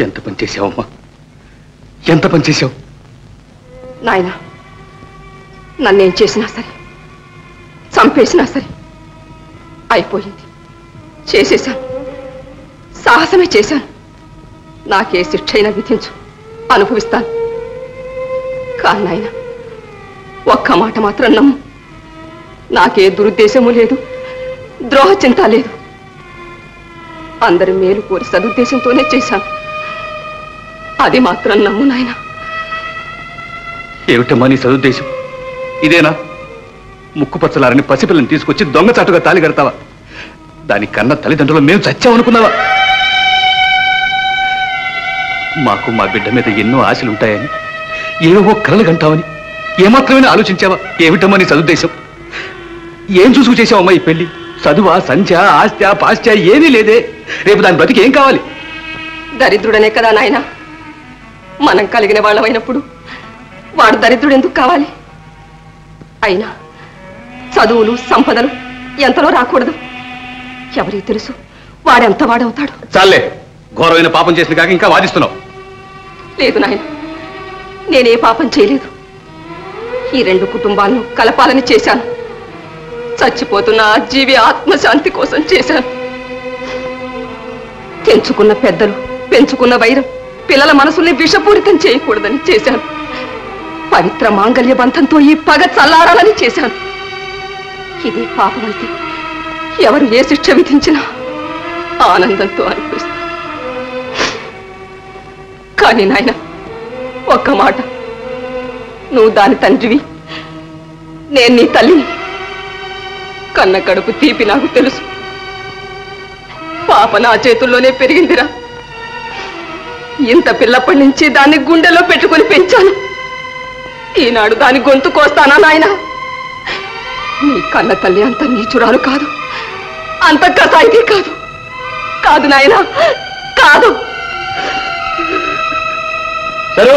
ఎంత పని చేసావమ్మా, ఎంత పని చేసావు నాయన. నన్నేం చేసినా సరే, చంపేసినా సరే అయిపోయింది. చేసేశాను, సాహసమే చేశాను. నాకే శిక్ష అయినా విధించు, అనుభవిస్తాను. కానీ నాయన, ఒక్క మాట మాత్రం నమ్ము, నాకే దురుద్దేశము లేదు, ద్రోహ చింత లేదు. అందరి మేలు కోరి సదుద్దేశంతోనే చేశాను. అది మాత్రం నమ్ము నాయన. ఏమిటమ్మా నీ సదుద్దేశం? ఇదేనా? ముక్కుపచ్చలారని పసిపిల్లని తీసుకొచ్చి దొంగచాటుగా తాళి కడతావా? దానికన్నా తల్లిదండ్రులు మేము చచ్చామనుకున్నావా? మాకు మా బిడ్డ మీద ఎన్నో ఆశలుంటాయని, ఏవో కలలు కంటావని ఏమాత్రమైనా ఆలోచించావా? ఏమిటమ్మా నీ సదుద్దేశం? ఏం చూసుకు చేసావమ్మా ఈ పెళ్లి? చదువా, సంధ్య, ఆస్త్యా, పాస్త్యా ఏమీ లేదే. రేపు దాని బతికి ఏం కావాలి? దరిద్రుడనే కదా నాయన. మనం కలిగిన వాళ్ళమైనప్పుడు వాడు దరిద్రుడు ఎందుకు కావాలి? అయినా చదువులు, సంపదలు ఎంతలో రాకూడదు. ఎవరికి తెలుసు వాడెంత వాడవుతాడు. చాలే, ఘోరమైన పాపం చేసిన కాక ఇంకా వాదిస్తున్నావు. లేదు నాయన, నేనే పాపం చేయలేదు. ఈ రెండు కుటుంబాలను కలపాలని చేశాను. చచ్చిపోతున్న ఆ జీవి ఆత్మశాంతి కోసం చేశాను. తెంచుకున్న పెద్దలు, పెంచుకున్న వైరం పిల్లల మనసుల్ని విషపూరితం చేయకూడదని చేశాను. పవిత్ర మాంగళ్య బంధంతో ఈ పగ చల్లారాలని చేశాను. ఇది పాపమైతే ఎవరు ఏ శిక్ష విధించినా ఆనందంతో అనిపిస్తాను. కానీ నాయన, ఒక్క మాట, నువ్వు దాని తండ్రివి, నేను నీ తల్లిని. కన్న కడుపు తీపి నాకు తెలుసు. పాప నా చేతుల్లోనే పెరిగిందిరా. ఇంత పిల్లప్పటి నుంచి దాన్ని గుండెలో పెట్టుకుని పెంచాను. ఈనాడు దాని గొంతు కోస్తానా నాయన? నీ కన్న తల్లి అంత నీచురాలు కాదు, అంత కసాయితీ కాదు. కాదు నాయన, కాదు. సరు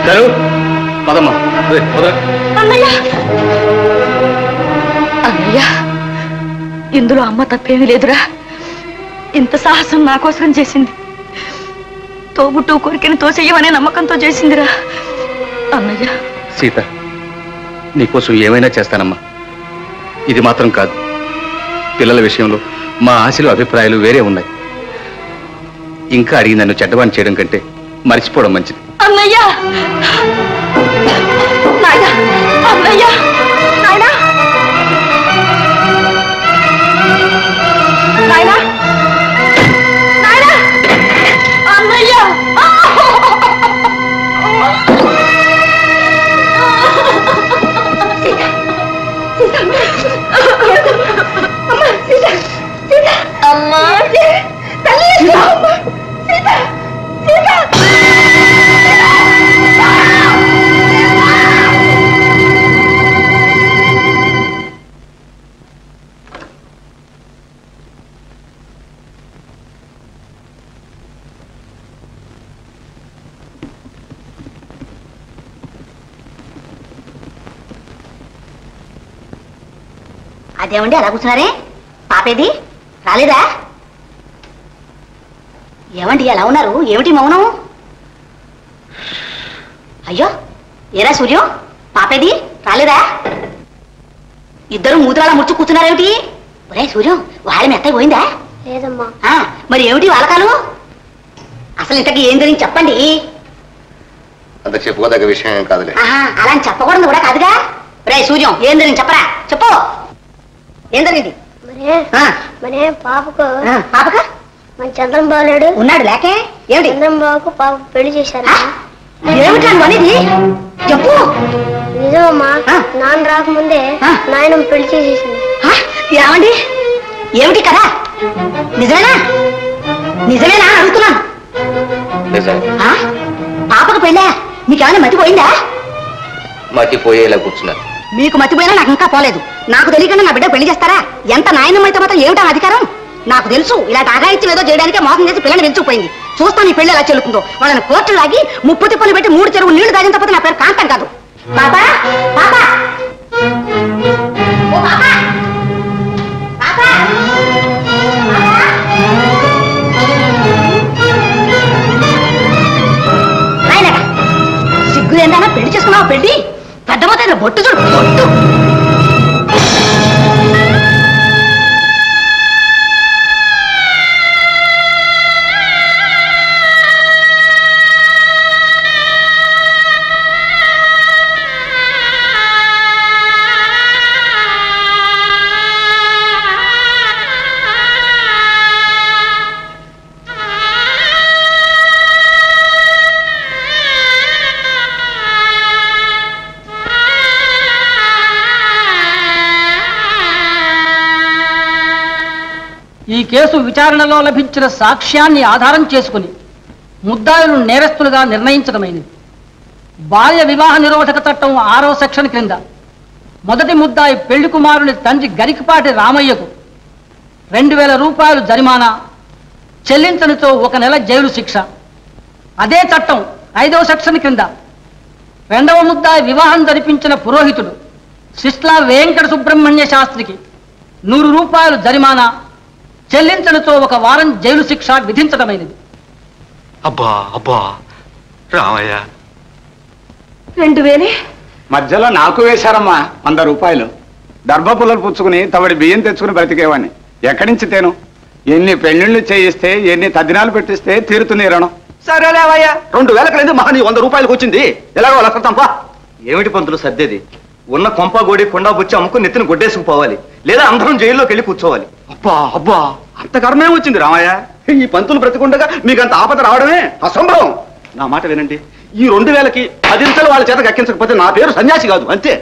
సరు పదమ్మా. అన్నయ్య, అన్నయ్య, ఇందులో అమ్మ తప్పేమీ లేదురా. ఇంత సాహసం నా కోసం చేసింది. తోబుట్టు కోరికని తోచెయ్యమనే నమ్మకంతో చేసిందిరా అన్నయ్య. సీత, నీకోసం ఏమైనా చేస్తానమ్మా. ఇది మాత్రం కాదు, పిల్లల విషయంలో మా ఆశలు, అభిప్రాయాలు వేరే ఉన్నాయి. ఇంకా అడిగి నన్ను చెడ్డవాణి చేయడం కంటే మర్చిపోవడం మంచిది. అన్నయ్య, నాయనా, అన్నయ్య, నాయనా, నాయనా, నాయనా, అన్నయ్య. అమ్మా, అదేమండి అలా కూర్చున్నారే? పాపేది రాలేదా? ఏమండి ఎలా ఉన్నారు? ఏమిటి మౌనం? అయ్యో, ఏరా సూర్యం, పాపేది రాలేదా? ఇద్దరు మూతురాలా ముడుచు కూర్చున్నారేమిటి? ఒరే సూర్యం, వాళ్ళ మెత్తయి పోయిందా? లేదమ్మా. మరి ఏమిటి వాళ్ళకాలు? అసలు ఇంతకీ ఏం జరిగింది చెప్పండి. అంత చెప్పుకోదగ్గ విషయం ఏం కాదులే. అలా అని చెప్పకూడదు కూడా కాదుగా. రే సూర్యం, ఏం జరిగింది చెప్పరా, చెప్పు. ఏం జరిగింది? మరే పాపకు పాపక మన చంద్రం బాలేడు ఉన్నాడు లేకే. ఏమిటి? చంద్రం బాబుకు పాప పెళ్లి చేశారు. ఏమిటి అనేది చెప్పు. నిజమమ్మా, నాన్న రాకముందే నాయనమ్మ పెళ్లి చేసేసింది. ఏమండి? ఏమిటి కదా? నిజమేనా? నిజమేనా అడుగుతున్నాను. పాపకు పెళ్ళా? మీకేమైనా మతిపోయిందా? మతిపోయేలా కూర్చున్నారు. మీకు మతిపోయినా నాకు ఇంకా పోలేదు. నాకు తెలియకుండా నా బిడ్డ పెళ్లి చేస్తారా? ఎంత నాయనమ్మ అయితే మాత్రం ఏమిటా అధికారం? నాకు తెలుసు, ఇలాంటి అఘాయిత్యం ఏదో చేయడానికే మోసం చేసి పిల్లని పెంచుకుపోయింది. చూస్తాను ఈ పెళ్లి ఎలా చెల్లుతుందో. వాళ్ళని కోర్టు లాగి 30 తిప్పలు పెట్టి 3 చెరువు నీళ్లు తాగిన తప్ప నా పేరు కాంతం కాదు. పాపా, పాపా, ఓ పాపా, పాపా, పాపా. పెట్టి పెద్దమతైన బొట్టు చూడు బొట్టు. ఈ కేసు విచారణలో లభించిన సాక్ష్యాన్ని ఆధారం చేసుకుని ముద్దాయిలను నేరస్తులుగా నిర్ణయించడమైనది. బాల్య వివాహ నిరోధక చట్టం 6వ సెక్షన్ క్రింద మొదటి ముద్దాయి పెళ్లి కుమారుని తండ్రి గరికపాటి రామయ్యకు 2000 రూపాయలు జరిమానా, చెల్లించనితో 1 నెల జైలు శిక్ష. అదే చట్టం 5వ సెక్షన్ క్రింద రెండవ ముద్దాయి వివాహం జరిపించిన పురోహితుడు శిష్లా వెంకట సుబ్రహ్మణ్య శాస్త్రికి 100 రూపాయలు జరిమానా, చెల్లించనితో 1 వారం జైలు శిక్ష విధించడమైనది. అబ్బా అబ్బా రామయ్య 2000 మధ్యలో నాకు వేశారమ్మా 100 రూపాయలు. దర్భపుల్లలు పుచ్చుకుని తమడి బియ్యం తెచ్చుకుని బ్రతికేవాడిని. ఎక్కడి నుంచి తేను? ఎన్ని పెళ్లిళ్ళు చేయిస్తే, ఎన్ని తద్దినాలు పెట్టిస్తే తీరుతుంది రుణం. సరేలేవయ్యా 2000 మహా 100 రూపాయలకు వచ్చింది. ఎలాగో లెక్కతాంపా. ఏమిటి పంతులు సర్దేది? ఉన్న కొంప గోడి కొండా బుచ్చి అమ్ముకుని నెత్తిని గొడ్డేసుకుపోవాలి, లేదా అందరం జైల్లోకి వెళ్ళి కూర్చోవాలి. అబ్బా అబ్బా అంత కర్మే వచ్చింది రామయ్య. ఈ పంతులు బ్రతికుండగా మీకు అంత ఆపద రావడమే అసంభవం. నా మాట వినండి, ఈ 2000కి 10 ఇంతలు వాళ్ళ చేత గక్కించకపోతే నా పేరు సన్యాసి కాదు, అంతే.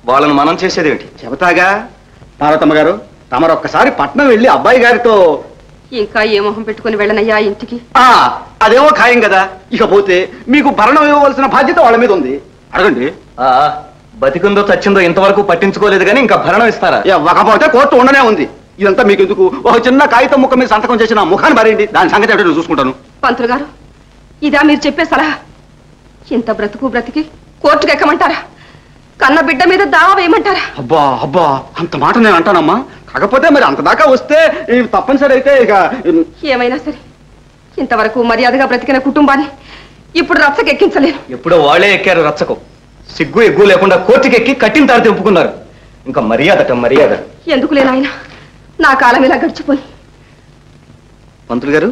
వాళ్ళని మనం చేసేదేమిటి? చెబుతాగా. పార్వతమ్మ గారు, తమరొక్కసారి పట్నం వెళ్ళి అబ్బాయి గారితో. ఇంకా ఏ మొహం పెట్టుకుని వెళ్ళనయ్యా ఇంటికి? అదేమో ఖాయం కదా. ఇకపోతే మీకు భరణం ఇవ్వవలసిన బాధ్యత వాళ్ళ మీద ఉంది. అడగండి. బతికుందో చచ్చిందో ఇంతవరకు పట్టించుకోలేదు కానీ ఇంకా భరణం ఇస్తారా? ఇవ్వకపోతే కోర్టు ఉండనే ఉంది. ఇదంతా మీకు ఎందుకు? ఒక చిన్న కాగితం ముక్క మీద సంతకం చేసిన ముఖాన్ని మరేంటి, దాని సంగతి ఏమిటో నేను చూసుకుంటాను. పంతులు గారు, ఇదా మీరు చెప్పే సలహా? ఇంత బ్రతికి కోర్టుకు ఎక్కమంటారా? కన్న బిడ్డ మీద దావా వేయమంటారా? అబ్బా అబ్బా అంత మాట నేను అంటానమ్మా. కాకపోతే మరి అంత దాకా వస్తే తప్పనిసరి అయితే ఇక ఏమైనా సరే ఇంతవరకు మర్యాదగా బ్రతికిన కుటుంబాన్ని ఇప్పుడు రచ్చకెక్కించలేను. ఎప్పుడో వాళ్ళే ఎక్కారు రచ్చకు. సిగ్గు ఎగ్గు లేకుండా కోర్టుకి ఎక్కి కట్టిన తాడు తెంపుకున్నారు. ఇంకా మర్యాదట మర్యాద. ఎందుకు లేనాయన, నా కాలం ఇలా గడిచిపోయి. పంతులు గారు,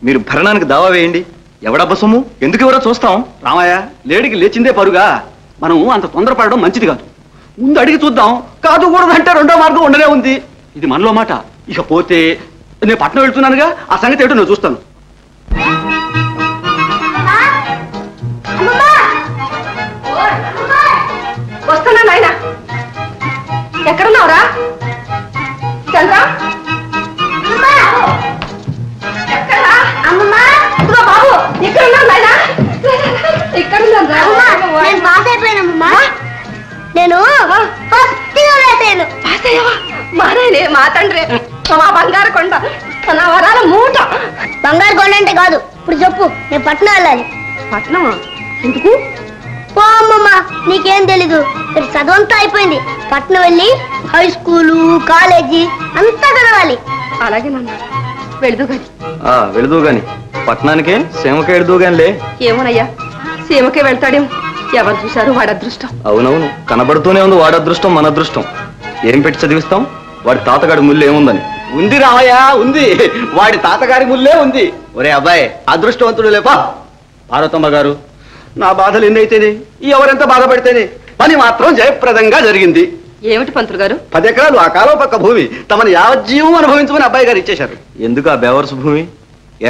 మీరు భరణానికి దావా వేయండి. ఎవడబ్బ సొమ్ము ఎందుకు ఎవరో చూస్తాం. రామయ్య, లేడికి లేచిందే పరుగా. మనం అంత తొందరపడడం మంచిది కాదు. ముందు అడిగి చూద్దాం. కాదు కూడదంటే రెండో మార్గం ఉండనే ఉంది. ఇది మనలో మాట. ఇకపోతే నేను పట్నం వెళ్తున్నానుగా, ఆ సంగతి ఏమిటో నేను చూస్తాను. వస్తున్నా నాయన. ఎక్కడున్నావురా చంద్ర? బాబు ఇక్కడున్నావు నాయన. నేను మా నాయనే, మా తండ్రి, మా బంగారు కొండ, నా వరాల మూట. బంగారు కొండ అంటే కాదు. ఇప్పుడు చెప్పు, నేను పట్నం వెళ్ళాలి. పట్నమా? ఎందుకు? ఓ అమ్మమ్మ, నీకేం తెలీదు. మీరు చదువంతా అయిపోయింది. పట్నం వెళ్ళి హై స్కూలు, కాలేజీ అంతా చదవాలి. అలాగే నాన్న, వెళదు గాని. వెళదు గాని. పట్నానికే సేమకే వెళదు గానిలే. ఏమోనయ్యా, సీమకే వెళ్తాడేమో. ఎవరు చూశారు వాడి అదృష్టం. అవునవును, కనబడుతూనే ఉంది వాడి అదృష్టం మన అదృష్టం. ఏం పెట్టి చదివిస్తాం? వాడి తాతగాడి ముళ్ళు ఏముందని. ఉంది రామయ్య, ఉంది. వాడి తాతగారి ముల్లే ఉంది. ఒరే అబ్బాయి, అదృష్టవంతుడు లేపా. పార్వతమ్మ గారు, నా బాధలు ఎన్నైతేనే, ఎవరెంత బాధపడితేనే పని మాత్రం జయప్రదంగా జరిగింది. ఏమిటి పంతులు గారు? 10 ఎకరాలు ఆ కాలువ పక్క భూమి తమని యావజ్జీవం అనుభవించమని అబ్బాయి గారు ఇచ్చేశారు. ఎందుకు ఆ బేవర్స్ భూమి?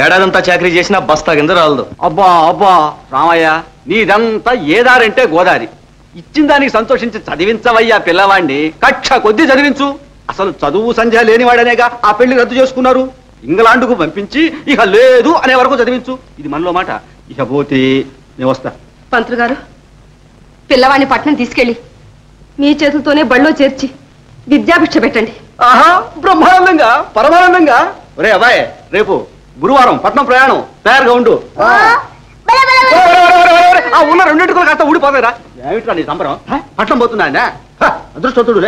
ఏడాదంతా చాకరీ చేసినా బస్తా కింద రాలదు. అబ్బా అబ్బా రామయ్య, నీదంతా ఏదారంటే గోదారి. ఇచ్చిన దానికి సంతోషించి చదివించవయ్యా పిల్లవాడిని. కక్ష కొద్దీ చదివించు. అసలు చదువు సంధ్య లేనివాడనేగా ఆ పెళ్లి రద్దు చేసుకున్నారు. ఇంగ్లాండ్కు పంపించి ఇక లేదు అనే వరకు చదివించు. ఇది మనలో మాట. ఇక పోతే నేను వస్తా. పంతులు గారు, పిల్లవాడిని పట్నం తీసుకెళ్ళి మీ చేతులతోనే బళ్ళో చేర్చి విద్యాభిక్ష పెట్టండి. ఆహా, బ్రహ్మానందంగా, పరమానందంగా. ఒరే అబ్బాయి, రేపు గురువారం పట్నం ప్రయాణం, తయారుగా ఉండు. ఉన్న 2 కాస్త ఊడిపోతారా? ఏమిట్రా నీ సంబరం? పట్నం పోతున్నా అదృష్టవంతుడు.